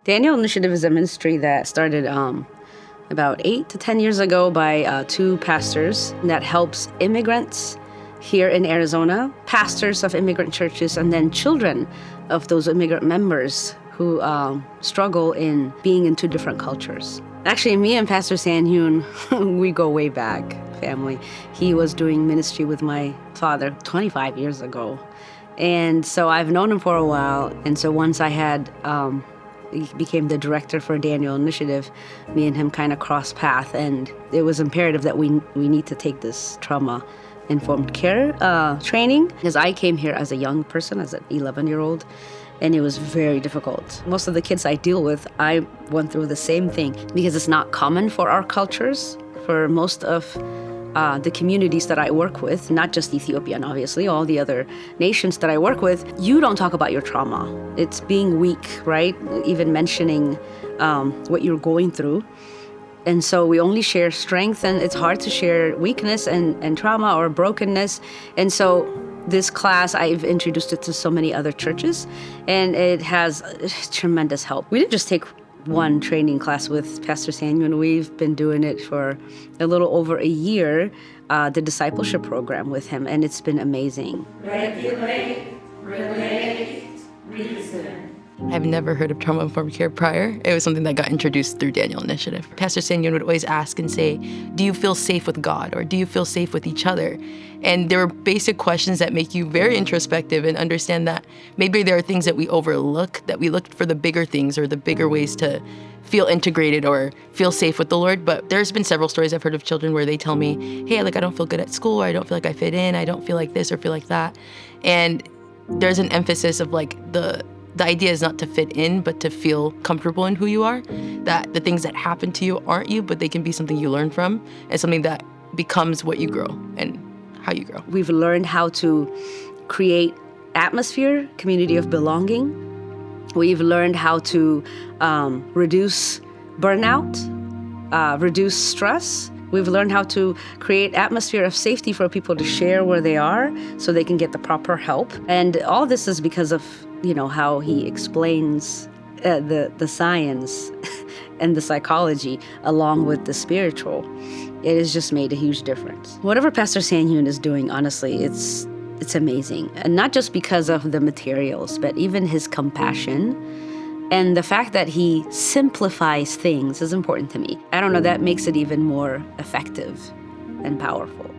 Daniel Initiative is a ministry that started about 8 to 10 years ago by two pastors that helps immigrants here in Arizona, pastors of immigrant churches, and then children of those immigrant members who struggle in being in two different cultures. Actually, me and Pastor Sanhyun, we go way back, family. He was doing ministry with my father 25 years ago. And so I've known him for a while. And so once I had he became the director for Daniel Initiative, me and him kind of crossed paths, and it was imperative that we need to take this trauma-informed care training, because I came here as a young person, as an 11-year-old, and it was very difficult. Most of the kids I deal with, I went through the same thing, because it's not common for our cultures, for most of the communities that I work with, not just Ethiopian, obviously, all the other nations that I work with, you don't talk about your trauma. It's being weak, right? Even mentioning what you're going through. And so we only share strength, and it's hard to share weakness and trauma or brokenness. And so this class, I've introduced it to so many other churches, and it has tremendous help. We didn't just take one training class with Pastor Sanhyun. We've been doing it for a little over a year, the discipleship program with him, and it's been amazing. Regulate, relate, reason. I've never heard of trauma-informed care prior. It was something that got introduced through Daniel Initiative. Pastor Sanhyun would always ask and say, do you feel safe with God, or do you feel safe with each other? And there are basic questions that make you very introspective and understand that maybe there are things that we overlook, that we look for the bigger things or the bigger ways to feel integrated or feel safe with the Lord. But there's been several stories I've heard of children where they tell me, hey, I don't feel good at school, or I don't feel like I fit in, I don't feel like this or feel like that. And there's an emphasis of the idea is not to fit in, but to feel comfortable in who you are, that the things that happen to you aren't you, but they can be something you learn from and something that becomes what you grow and how you grow. We've learned how to create atmosphere, community of belonging. We've learned how to reduce burnout, reduce stress. We've learned how to create atmosphere of safety for people to share where they are so they can get the proper help. And all this is because of how he explains the science and the psychology along with the spiritual. It has just made a huge difference. Whatever Pastor Sanhyun is doing, honestly, it's amazing. And not just because of the materials, but even his compassion and the fact that he simplifies things is important to me. I don't know, that makes it even more effective and powerful.